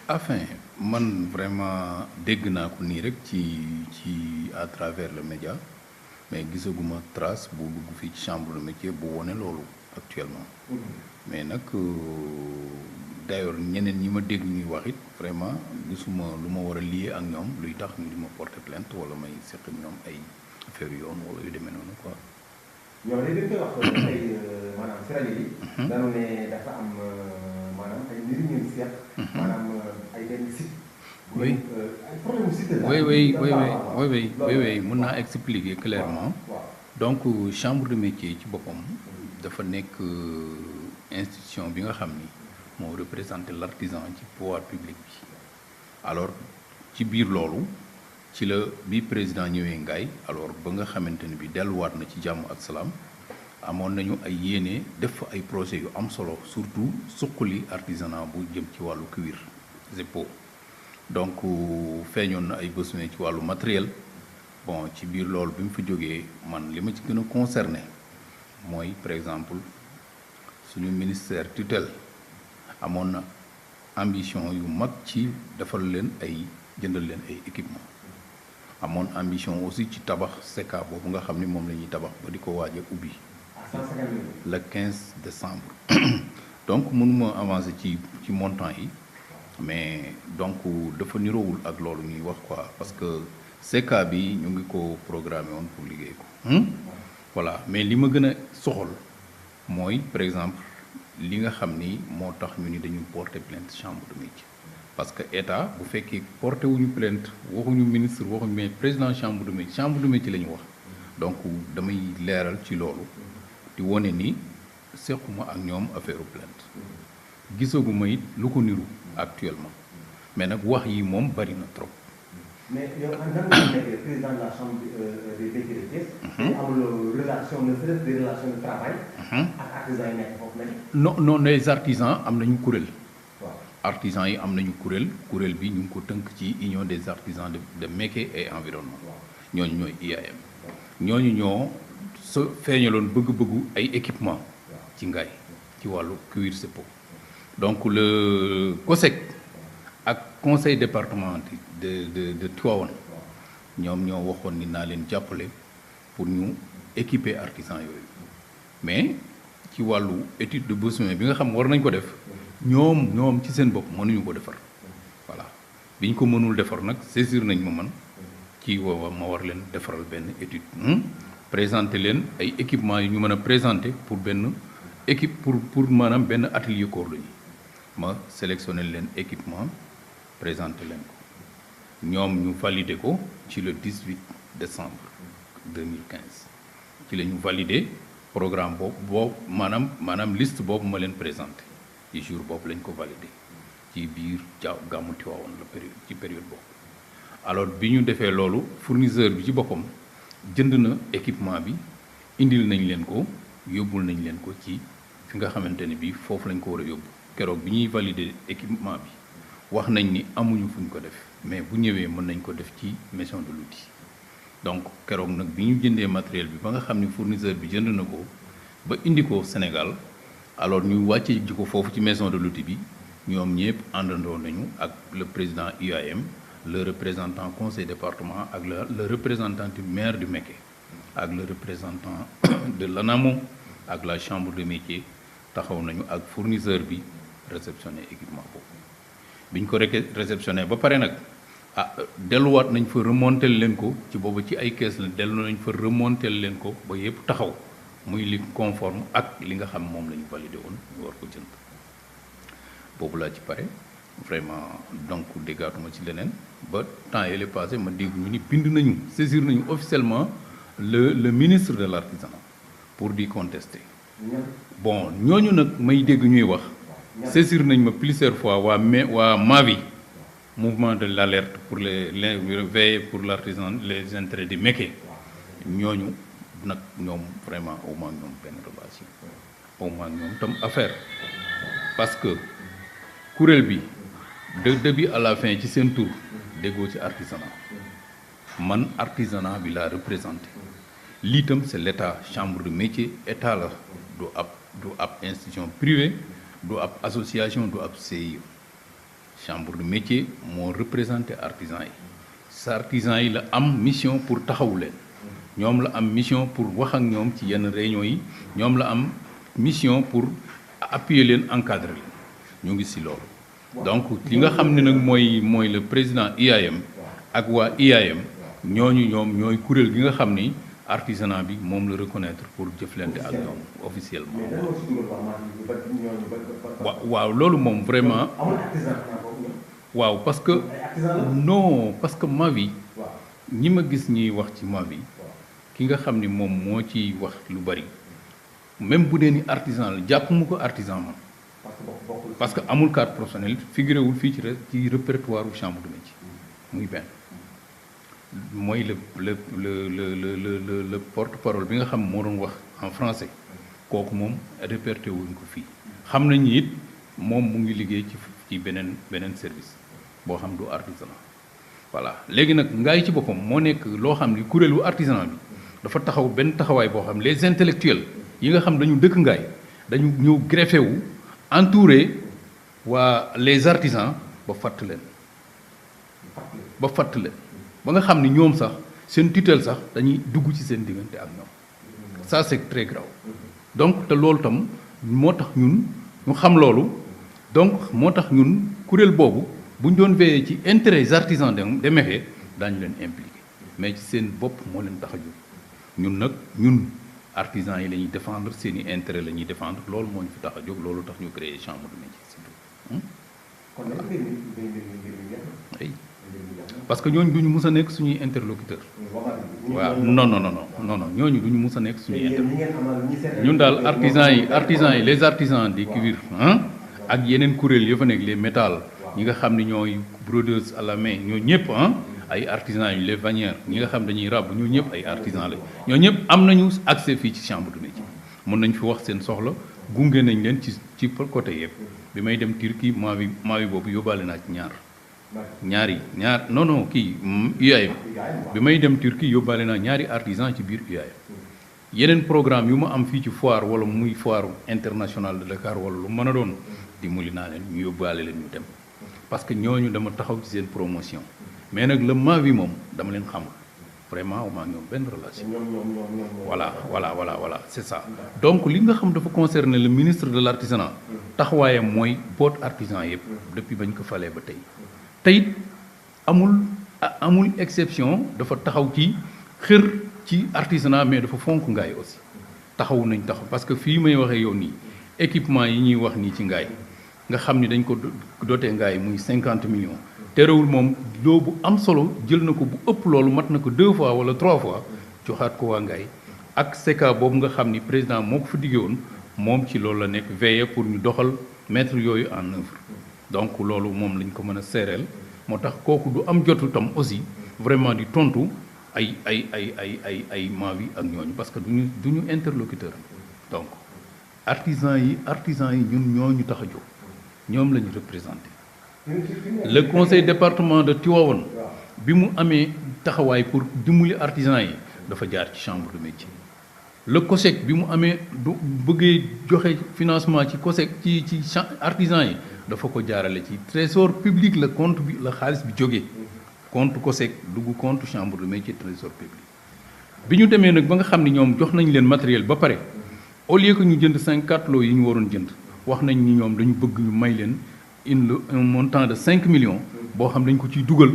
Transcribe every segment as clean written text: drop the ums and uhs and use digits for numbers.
Enfin man vraiment dégg naa ko nii rek ci à travers le média mais gisaguma trace bu dugg fii ci chambre de métier bu wone loolu actuellement. Mais nag d'ailleurs ñeneen ñi ma dégg ñuy wax it vraiment gisuma lu ma war a lié ak ñoom luy tax ñu di ma porter plainte wala may seq ak ñoom ay affaire yoon wala yu demee noonu quoi. ñoom dañ koy wax ay maanaam si rajo yi. dañu ne dafa am maanaam ay mbir yu ñu seq. maanaam ay benn site. oui ay problème site la. oui mën naa expliquer clairement. donc chambre de métier ci boppam dafa nekk institution bi nga xam ni moo représenté l'artisan ci pouvoir public bi. alors ci biir loolu ci la bi président ñëwee Ngaye alors ba nga xamante ni bi delluwaat na ci jàmm ak salaam amoon nañu ay yéene def fa ay projets yu am solo surtout suqali artisanat bu jëm ci wàllu cuir et peau. donc feeñoon na ay besoins ci wàllu matériel. Bon ci biir loolu bi mu fi jógee man li ma ci gën a concerné mooy par exemple suñu ministère tutelle amoon na ambition yu mag ci defal leen ay jëndal leen ay équipement amoon ambition aussi ci tabax SECA boobu nga xam ni moom la ñuy tabax ba di ko waaj a ubbi le 15 décembre donc mënuma avancer ci montant yi mais donc dafa niroowul ak loolu ñuy wax quoi parce que SECA bi ñu ngi ko programmé woon pour liggéey ko voilà mais li ma gën a soxal mooy par exemple li nga xam ni moo tax ñu ni dañu porter plainte chambre de métier parce que état bu fekkee porté wuñu plainte waxuñu ministre waxuñu mais président chambre de métier la ñu wax donc damay leeral ci loolu di wone ni sequma ak ñoom affaire plainte gisaguma it lu ko niru actuellement mais nag wax yi moom bari na trop. mais yow en tant que président de la chambre des métiers de Thiès. amul relation ne serait-ce des relations de travail. ak artisans yi nekk foofu lañ. non les artisans am nañu kuréel. waaw artisans yi am nañu kuréel bi ñu ngi ko tënk ci union des artisans de métier et environnement. ñooñu ñooy IAM. ñooñu ñoo feeñaloon bëgg-bëggu ay équipement ci Ngaye ci wàllu cuir et peau. donc le COSEC ak conseil départemental de Tivaouane ñoom ñoo waxoon ni naa leen jàppale pour ñu équiper artisans yooyu mais ci wàllu étude de besoin bi nga xam war nañ ko def ñoom ci seen bopp mënuñu ko defar voilà bi ñu ko mënul defar nag saisir nañ ma man ci woowa ma war leen defaral benn étude présenter leen ay équipements yi ñu mën a présenter pour benn équipe pour maanaam benn atelier cordonnier ma sélectionné leen équipement présenté leen ko ñoom ñu validé ko ci le 18 décembre 2015 ci la ñu validé programme boobu maanaam liste boobu ma leen présenté ci jour boobu lañ ko validé ci biir gàmmu Tiwaawoon la période boobu. alors bi ñu defee loolu fournisseur bi ci boppam jënd na équipement bi indil nañ leen ko yóbbul nañ leen ko ci fi nga xamante ne bii foofu lañ ko war a yóbbu keroog bi ñuy valider équipement bi wax nañ ni amuñu fuñ ko def mais bu ñëwee mën nañ ko def ci maison de l'outil donc keroog nag bi ñu jëndee matériel bi ba nga xam ni fournisseur bi jënd na ko ba indi ko Sénégal alors ñu wàcce ji ko foofu ci maison de l'outil bi ñoom ñëpp àndandoo nañu ak le président UAM le représentant conseil département ak le représentant du maire du Mékhé ak le représentant de l'ANAMO ak la chambre de métier taxaw nañu ak fournisseur bi réceptionné équipement boobu bi ñu ko réceptionné ba pare nag delluwaat nañ fa remonter leen ko ci boobu ci ay kees la dellu nañ fa remonter leen ko ba yëpp taxaw muy li conforme ak li nga xam moom la ñu validé woon ñu war ko jënd boobu laa ci pare vraiment donc déggaatuma ci leneen ba temps yële passé ma dégg ñu ni bind nañu saisir nañu officiellement le ministre de l'artisanat pour di contester bon ñooñu nag may dégg ñuy wax saisir nañ ma plusieurs fois waa MAVI mouvement de l'alerte pour les veiller pour l'artisan les intérêts du Mékhé ñooñu nag ñoom vraiment au moins ñoom benn relation au moins ñoom tam affaire parce que kuréel bi de début à la fin ci seen tour déggoo ci artisanat man artisanat bi laa représenté lii tam c'est l'état chambre de métier état la du ab institution privée du ab association du ab CIE chambre de métier moo représenté artisans yi sa artisans yi la am mission pour taxawu leen ñoom la am mission pour wax ak ñoom ci yenn réunions yi ñoom la am mission pour appuyer leen encadrer leen ñu ngi ci loolu donc li nga xam ne nag mooy le président IAM ak waa IAM ñoom ñooy kuréel gi nga xam ni artisanat bi moom la reconnaître pour jëflante ak ñoom officiellement. waaw loolu moom vraiment. waaw parce que non parce que Mavi ñi ma gis ñuy wax ci Mavi ki nga xam ni moom moo ci wax lu bari même bu dee ni artisan la jàpp mu ko artisan ma parce que amul carte professionnelle figuré wul fii ci répertoire u chambre de métier muy benn mooy le porte-parole bi nga xam moo doon wax en français kooku moom réperté wuñ ko fii xam nañu it moom mu ngi liggéey ci beneen service boo xam du artisanat voilà léegi nag ngaay ci boppam moo nekk loo xam ni kuréelu artisanat bi dafa taxaw benn taxawaay boo xam les intellectuels yi nga xam dañu dëkk ngaay dañu ñëw greffé wu entouré waa les artisans ba fàtt leen ba nga xam ni ñoom sax seen tutelle sax dañuy dugg ci seen diggante ak ñoom ça c'est très grave donc te loolu tam moo tax ñun ñu xam loolu donc moo tax ñun kuréel boobu bu ñu doon veillé ci intérêts artisans de Mékhé daañu leen impliqué mais ci seen bopp moo leen tax a jóg ñun artisans yi la ñuy défendre seen i intérêt la ñuy défendre loolu moo ñu fi tax a jóg loolu tax ñu créé chambre de métier surtout. oui parce que ñooñu duñu mus a nekk suñuy interlocuteur waaw non ñooñu duñu mus a nekk suñuy interlocuteur ñun daal artisans yi les artisans des cuirs ak yeneen kuréel ya fa nekk les métal ñi nga xam ne ñooy brodeuses à la main ñoo ñëpp ay artisans yu les vannières ñi nga xam dañuy ràbb ñoo ñëpp ay artisans la ñoo ñëpp am nañu accès fii ci chambre de métier mën nañ fi wax seen soxla gunge nañ leen ci côté yëpp bi may dem Turquie Mavi boobu yóbbaale naa ci ñaar UAM bi may dem Turquie yóbbaale naa ñaari artisans ci biir UAM yeneen programme yu ma am fii ci foire wala muy foire internationale de Dakar wala lu mën a doon dimbali naa leen ñu yóbbaale leen ñu dem parce que ñooñu dama taxaw ci seen promotion mais nag le Mavi moom dama leen xamul vraiment maa ñoom benn relation. voilà c'est ça. donc li nga xam dafa concerner le ministre de l'artisanat taxawaayam mooy boot artisan yëpp depuis bañ ko falee ba tey amul exception dafa taxaw ci xër ci artisanat mais dafa fonk ngaay aussi taxaw parce que fii may waxee yow nii équipement yi ñuy wax nii ci ngaay nga xam ni dañ ko doté ngaay muy 50 millions terewul moom loo bu am solo jël na ko bu ëpp loolu mat na ko 2 fois wala 3 fois joxaat ko waa ngaay ak CECA boobu nga xam ni président moo ko fa diggee woon moom ci loolu la nekk veiller pour ñu doxal mettre yooyu en œuvre donc loolu moom lañ ko mën a seereel moo tax kooku du am jotu tam aussi vraiment di tontu ay Mavi ak ñooñu parce que duñu interlocuteur donc artisans yi ñun ñooñu tax a jóg ñoom la ñu représenté le conseil département de Tivaouane bi mu amee taxawaay pour dimbali artisans yi dafa jaar ci chambre de métier le COSEC bi mu amee du bëggee joxe financement ci COSEC ci artisans yi dafa ko jaarale ci trésor public la compte bi la xaalis bi jógee compte COSEC dugg compte chambre de métier trésor public bi ñu demee nag ba nga xam ne ñoom jox nañ leen matériel ba pare au lieu que ñu jënd 54 lots yi ñu waroon jënd wax nañ ni ñoom dañu bëgg ñu may leen un montant de 5 millions boo xam dañ ko ciy dugal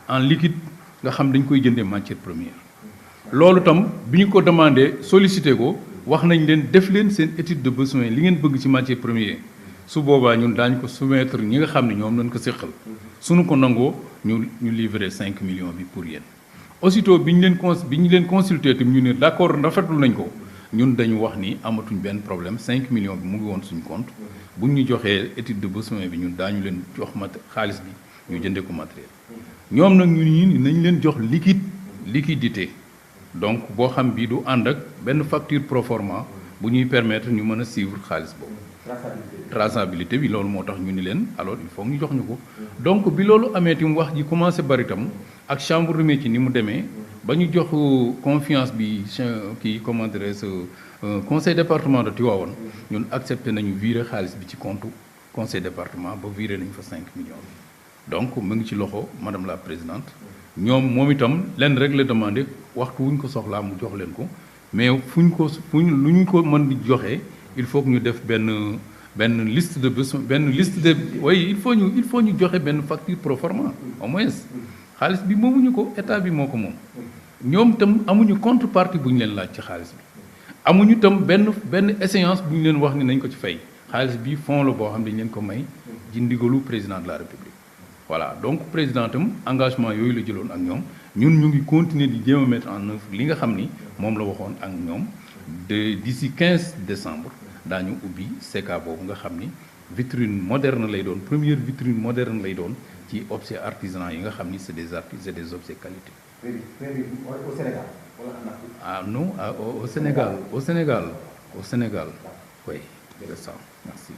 en liquide nga xam dañ koy jëndee matière première loolu tam bi ñu ko demandé sollicité ko wax nañ leen def leen seen étude de besoin li ngeen bëgg ci matière première su boobaa ñun daañu ko soumettre ñi nga xam ne ñoom lañ ko séqal suñu ko nangoo ñu livrer 5 millions bi pour yéen aussitôt bi ñu leen consulté tam ñu ne d'accord rafetlu nañ ko ñun dañu wax ni amatuñ benn problème 5 millions bi mu ngi woon suñu compte bu ñu joxee étude de besoin bi ñun daañu leen jox xaalis bi ñu jëndee ko matériel ñoom nag ñun nañ leen jox liquidité donc boo xam bi du ànd ak benn facture proforma bu ñuy permettre ñu mën a suivre xaalis boobu traçabilité bi loolu moo tax ñu ni leen alors il faut ñu jox ñu ko donc bi loolu amee tim wax ji commencé bari tam ak chambre de métier ni mu demee ba ñu jox confiance bi kii comment dirais-je conseil département de Tivaouane ñun accepté nañu virer xaalis bi ci compte conseil département ba virer nañ fa 5 millions donc mu ngi ci loxo madame la présidente moom itam lenn rek la demandé waxtu wuñ ko soxlaa mu jox leen ko mais lu ñu ko mën di joxe il faut que ñu def benn liste de besoins benn liste de oui il faut ñu joxe benn facture pro forma au moins xaalis bi moomuñu ko état bi moo ko moom ñoom itam amuñu contrepartie bu ñu leen laaj ci xaalis bi amuñu itam benn échéance bu ñu leen wax ni nañ ko ci fay xaalis bi fonds la boo xam ne dañ leen ko may ci ndigalu président de la république voilà donc président tam engagement yooyu la jëloon ak ñoom ñun ñu ngi continuer di jéem a mettre en œuvre li nga xam ni moom la waxoon ak ñoom d'ici 15 décembre daañu ubbi CECA boobu nga xam ni vitrine moderne lay doon première vitrine moderne lay doon ci objet artisanat yi nga xam ni c'est des objets qualité. Au Sénégal wala en Afrique? Ah non, au Sénégal, oui, c'est ça, merci.